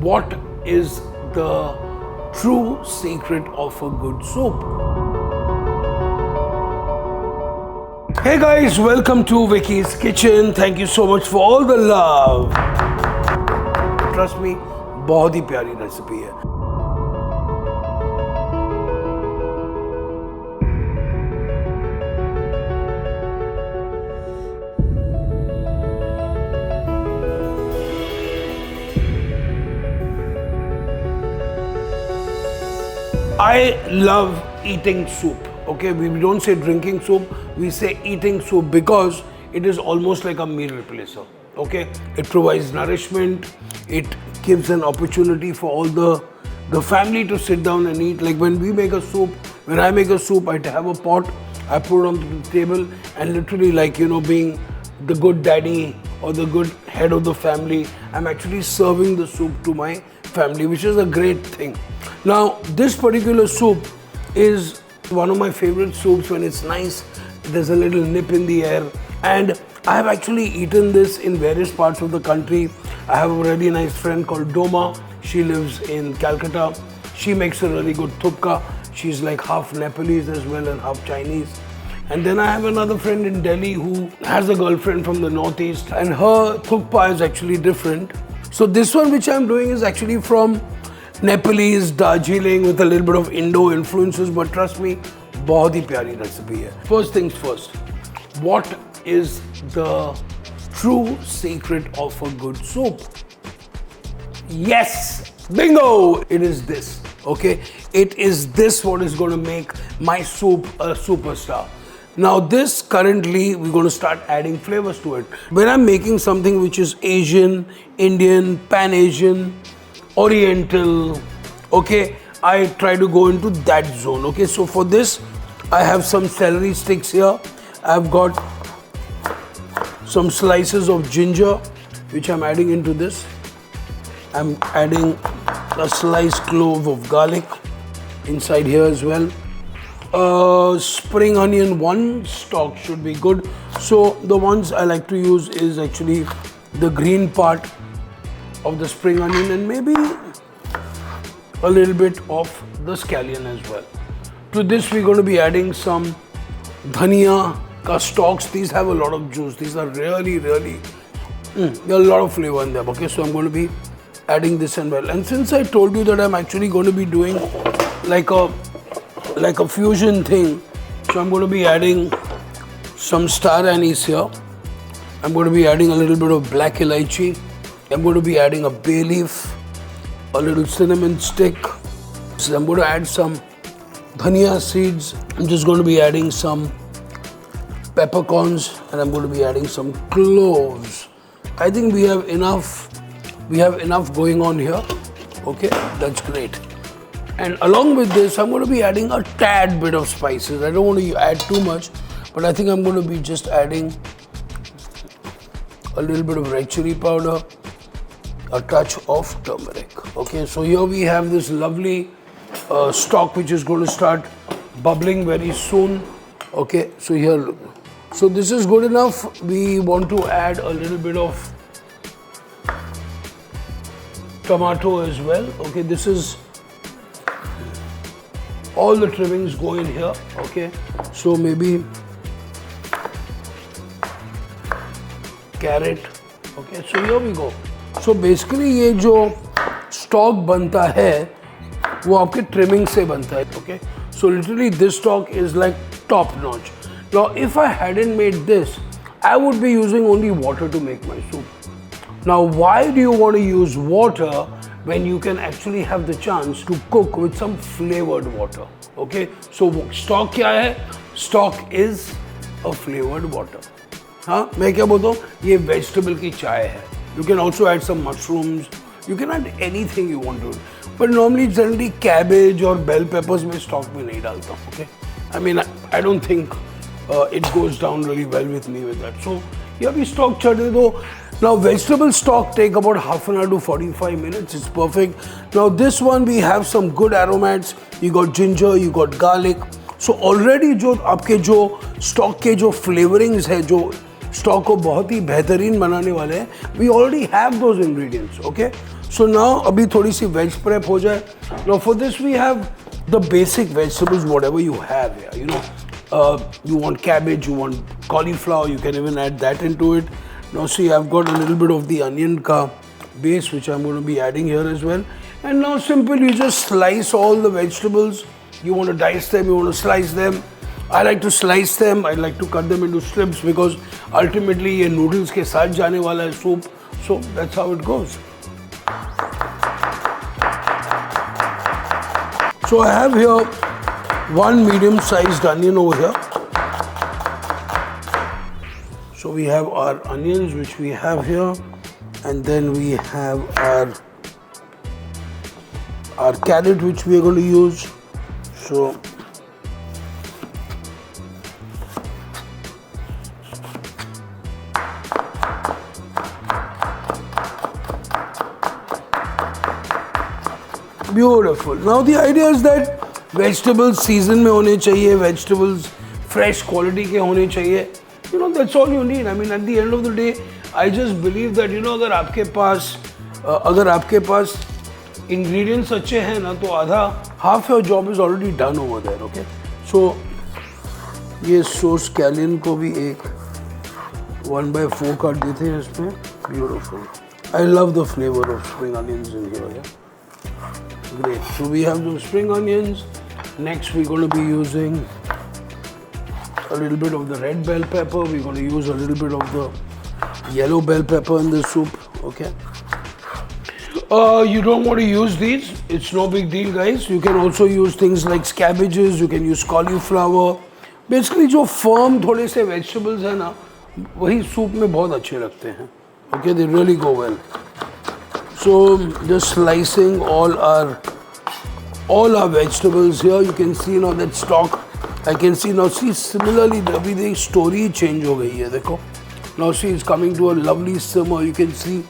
what is the true secret of a good soup? Hey guys, welcome to Vicky's Kitchen. Thank you so much for all the love. Trust me, बहुत ही प्यारी recipe है. I love eating soup. Okay, we don't say drinking soup, we say eating soup because it is almost like a meal replacer. Okay, it provides nourishment, it gives an opportunity for all the family to sit down and eat. Like when we make a soup, when I make a soup, I have a pot, I put it on the table, and literally, like, you know, being the good daddy or the good head of the family, I'm actually serving the soup to my family, which is a great thing. Now, this particular soup is one of my favorite soups when it's nice, there's a little nip in the air, and I have actually eaten this in various parts of the country. I have a really nice friend called Doma. She lives in Calcutta. She makes a really good thupka. She's like half Nepalese as well and half Chinese. And then I have another friend in Delhi who has a girlfriend from the northeast, and her thukpa is actually different. So this one which I'm doing is actually from Nepalese, Darjeeling, with a little bit of Indo influences, but trust me, बहुत ही प्यारी recipe है. First things first, what is the true secret of a good soup? Yes, bingo! It is this, okay? It is this what is going to make my soup a superstar. Now this, currently we're going to start adding flavors to it. When I'm making something which is Asian, Indian, Pan-Asian, Oriental, okay, I try to go into that zone. Okay, so for this I have some celery sticks here. I've got some slices of ginger which I'm adding into this. I'm adding a sliced clove of garlic inside here as well. Spring onion, one stalk should be good. So the ones I like to use is actually the green part of the spring onion, and maybe a little bit of the scallion as well. To this we're going to be adding some dhania ka stalks. These have a lot of juice. These are really there's a lot of flavor in them. Okay, so I'm going to be adding this as well. And since I told you that I'm actually going to be doing like a fusion thing, so I'm going to be adding some star anise here. I'm going to be adding a little bit of black elaichi. I'm going to be adding a bay leaf, a little cinnamon stick. So I'm going to add some dhania seeds. I'm just going to be adding some peppercorns, and I'm going to be adding some cloves. I think we have enough going on here. Okay, that's great. And along with this, I'm going to be adding a tad bit of spices. I don't want to add too much, but I think I'm going to be just adding a little bit of red chili powder, a touch of turmeric. Okay, so here we have this lovely stock which is going to start bubbling very soon. Okay, so here, look. So this is good enough. We want to add a little bit of tomato as well. Okay, this is all the trimmings go in here. Okay, so maybe carrot. Okay, so here we go. So basically ये जो stock बनता है वो आपके trimming से बनता है. Okay, so literally this stock is like top notch. Now if I hadn't made this, I would be using only water to make my soup. Now why do you want to use water when you can actually have the chance to cook with some flavored water? Okay, so stock क्या है? Stock is a flavored water. हाँ, मैं क्या बोलता हूँ? ये vegetable की चाय है. You can also add some mushrooms. You can add anything you want to it. But normally generally cabbage or bell peppers में stock में नहीं डालता. Okay, I mean I don't think it goes down really well with me with that. So here we stock chade do. Now vegetable stock take about half an hour to 45 minutes. It's perfect. Now this one we have some good aromats. You got ginger, you got garlic. So already जो आपके जो stock के जो flavorings है, जो stock को बहुत ही बेहतरीन बनाने वाले हैं, we already have those ingredients. Okay. So now अभी थोड़ी सी veg prep हो जाए. Now for this we have the basic vegetables, whatever you have here. You know, you want cabbage, you want cauliflower, you can even add that into it. Now see, I've got a little bit of the onion ka base which I'm going to be adding here as well. And now simple, you just slice all the vegetables. You want to dice them, you want to slice them. I like to slice them, I like to cut them into strips because ultimately ये noodles के साथ जाने वाला है soup. So that's how it goes. So I have here one medium-sized onion over here. So we have our onions which we have here, and then we have our carrot which we are going to use. So beautiful. Now the idea is that vegetables season में होने चाहिए, vegetables fresh quality के होने चाहिए. You know, that's all you need. I mean, at the end of the day, I just believe that, you know, अगर आपके पास ingredients अच्छे हैं ना, तो आधा half your job is already done over there. Okay. So ये sauce scallion को भी एक 1/4 काट देते हैं इसमें. Beautiful. I love the flavor of spring onions in here. Yeah. Great. So we have the spring onions. Next we're going to be using a little bit of the red bell pepper. We're going to use a little bit of the yellow bell pepper in the soup. Okay. You don't want to use these. It's no big deal, guys. You can also use things like cabbages. You can use cauliflower. Basically, जो firm थोड़े से vegetables हैं ना, वही soup में बहुत अच्छे लगते हैं. Okay, they really go well. So just slicing all our vegetables here. You can see now that stock. I can see now. See, similarly, अभी the story change हो गई है. देखो. Now see, it's coming to a lovely simmer. You can see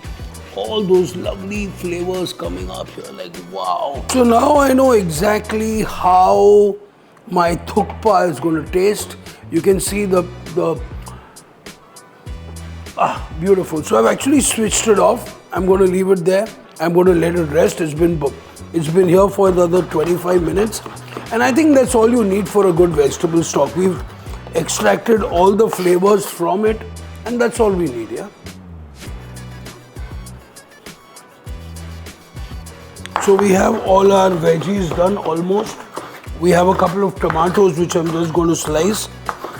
all those lovely flavors coming up here. Like wow. So now I know exactly how my thukpa is going to taste. You can see the beautiful. So I've actually switched it off. I'm going to leave it there. I'm going to let it rest. It's been here for another 25 minutes. And I think that's all you need for a good vegetable stock. We've extracted all the flavors from it, and that's all we need, yeah? So we have all our veggies done almost. We have a couple of tomatoes which I'm just going to slice.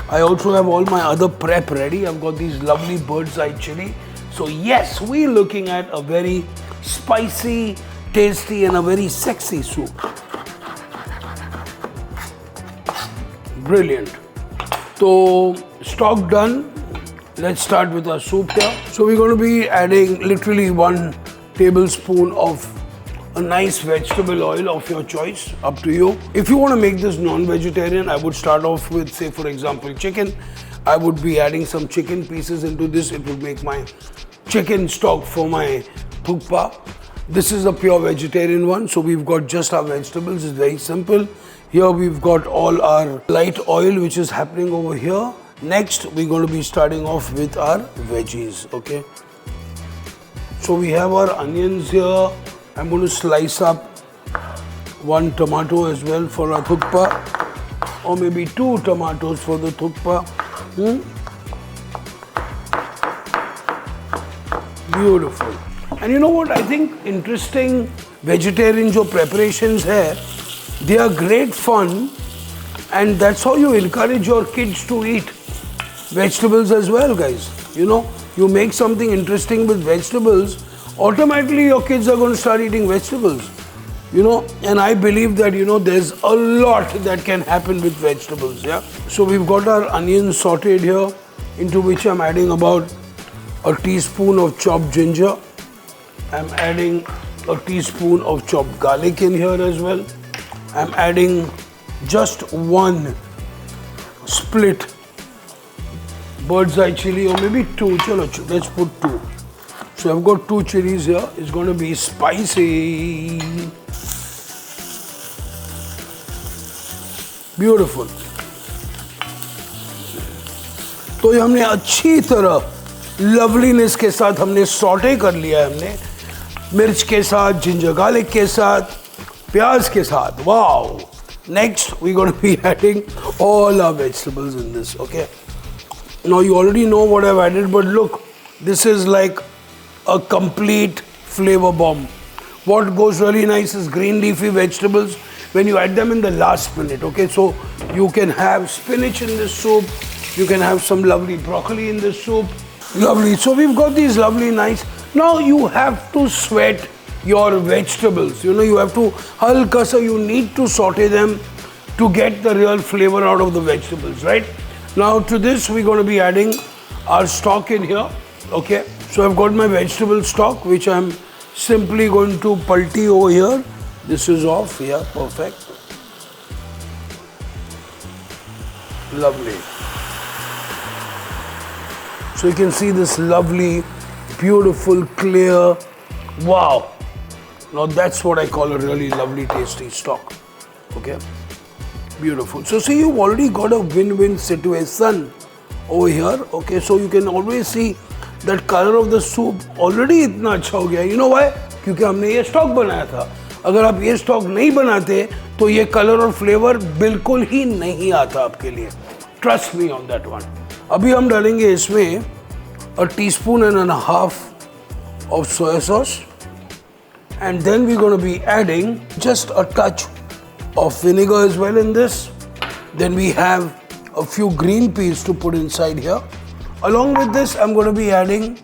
I also have all my other prep ready. I've got these lovely bird's eye chilli. So yes, we're looking at a very spicy, tasty and a very sexy soup. Brilliant. So stock done. Let's start with our soup here. So we're going to be adding literally 1 tablespoon of a nice vegetable oil of your choice, up to you. If you want to make this non-vegetarian, I would start off with, say for example, chicken. I would be adding some chicken pieces into this. It would make my chicken stock for my thukpa. This is a pure vegetarian one, so we've got just our vegetables. It's very simple. Here we've got all our light oil which is happening over here. Next, we're going to be starting off with our veggies, okay? So we have our onions here. I'm going to slice up 1 tomato as well for our thukpa, or maybe 2 tomatoes for the thukpa. Beautiful. And you know what? I think interesting vegetarian jo preparations hai, they are great fun, and that's how you encourage your kids to eat vegetables as well, guys. You know, you make something interesting with vegetables, automatically your kids are going to start eating vegetables. You know, and I believe that, you know, there's a lot that can happen with vegetables, yeah. So we've got our onions sauteed here, into which I'm adding about a teaspoon of chopped ginger. I'm adding a teaspoon of chopped garlic in here as well. I'm adding just 1 split bird's eye chili, or maybe 2. Chalo, let's put 2. So I've got 2 chilies here. It's going to be spicy. Beautiful. तो ये हमने अच्छी तरह loveliness के साथ हमने saute कर लिया है हमने. मिर्च के साथ, जिंजर गार्लिक के साथ, प्याज के साथ. Wow! Next, we're going to be adding all our vegetables in this, okay? Now, you already know what I've added, but look, this is like a complete flavor bomb. What goes really nice is green leafy vegetables when you add them in the last minute, okay? So, you can have spinach in this soup, you can have some lovely broccoli in this soup. Lovely. So, we've got these lovely nice. Now, you have to sweat your vegetables. You know, you have to halka sa, you need to saute them to get the real flavor out of the vegetables, right? Now to this we're going to be adding our stock in here, okay? So I've got my vegetable stock which I'm simply going to pulti over here. This is off, yeah, perfect. Lovely. So you can see this lovely, beautiful, clear, wow. Now that's what I call a really lovely, tasty stock. Okay, beautiful. So see, you've already got a win-win situation over here. Okay, so you can always see that color of the soup already इतना अच्छा हो गया. You know why? क्योंकि हमने ये stock बनाया था. अगर आप ये stock नहीं बनाते तो ये color और flavor बिल्कुल ही नहीं आता आपके लिए. Trust me on that one. अभी हम डालेंगे इसमें a teaspoon and a half of soy sauce. And then we're going to be adding just a touch of vinegar as well in this. Then we have a few green peas to put inside here. Along with this, I'm going to be adding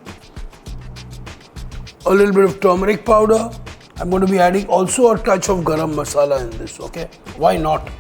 a little bit of turmeric powder. I'm going to be adding also a touch of garam masala in this, okay? Why not?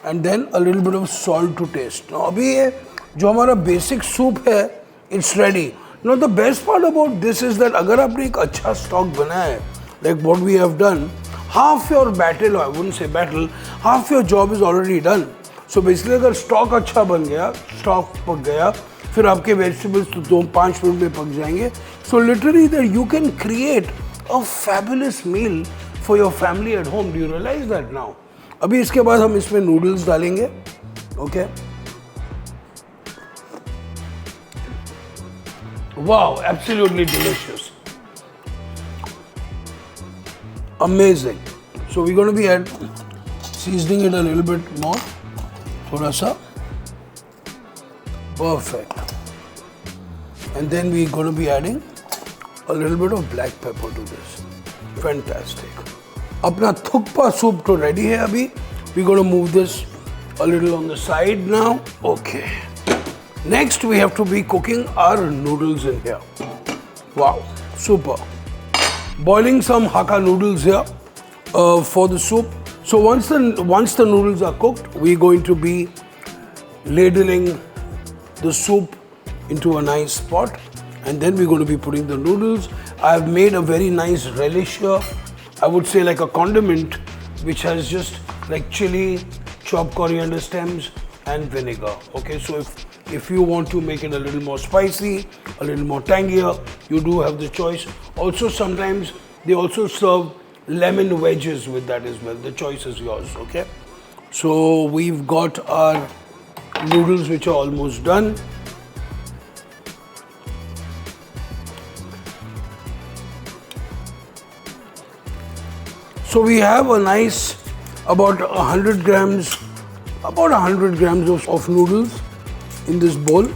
And then a little bit of salt to taste. Now, abhi ye jo hamara basic soup hai, it's ready. Now, the best part about this is that agar aapne ek acha stock banaya hai, like what we have done, half your battle, or I wouldn't say battle, half your job is already done. So basically, अगर stock अच्छा बन गया, stock पक गया, फिर आपके vegetables तो 2-5 minute में पक जाएंगे. So literally, that you can create a fabulous meal for your family at home. Do you realize that now? अभी इसके बाद हम इसमें noodles डालेंगे, okay? Wow, absolutely delicious. Amazing. So we're going to be seasoning it a little bit more. Thoda sa. Perfect. And then we're going to be adding a little bit of black pepper to this. Fantastic. Apna thukpa soup to ready hai abhi. We're going to move this a little on the side now. Okay. Next we have to be cooking our noodles in here. Wow, super. Boiling some Hakka noodles here for the soup. So once the noodles are cooked, we're going to be ladling the soup into a nice pot, and then we're going to be putting the noodles. I've made a very nice relish here. I would say like a condiment which has just like chili, chopped coriander stems and vinegar. Okay, so if you want to make it a little more spicy, a little more tangier, you do have the choice. Also, sometimes they also serve lemon wedges with that as well. The choice is yours, okay? So we've got our noodles which are almost done. So we have a nice about 100 grams of noodles in this bowl.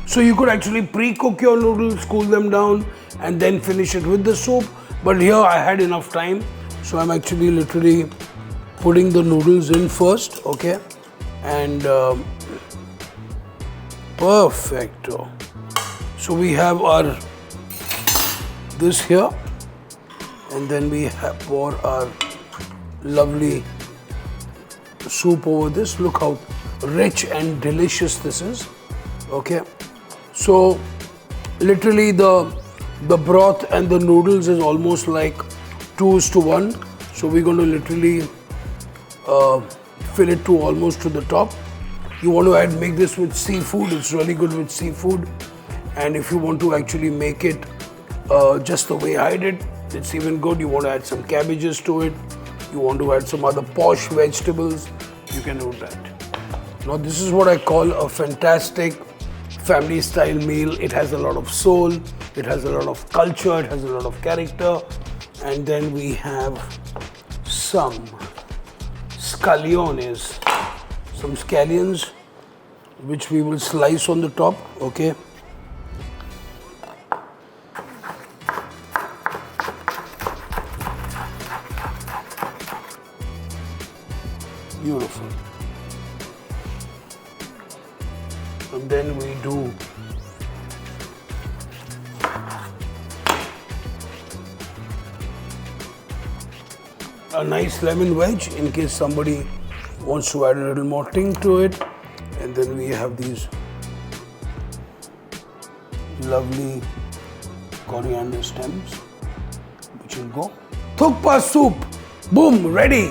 So you could actually pre-cook your noodles, cool them down, and then finish it with the soup. But here I had enough time, so I'm actually literally putting the noodles in first, okay? And perfecto. So we have our this here, and then we have pour our lovely soup over this. Look how rich and delicious this is, okay? So literally the broth and the noodles is almost like 2:1. So we're going to literally fill it to almost to the top. You want to make this with seafood, it's really good with seafood. And if you want to actually make it just the way I did, it's even good. You want to add some cabbages to it, you want to add some other posh vegetables, you can do that. Now this is what I call a fantastic family style meal. It has a lot of soul, It has a lot of culture, it has a lot of character. And then we have some scallions, some scallions, which we will slice on the top, okay? Beautiful. And then we do a nice lemon wedge in case somebody wants to add a little more ting to it. And then we have these lovely coriander stems, which will go. Thukpa soup, boom, ready.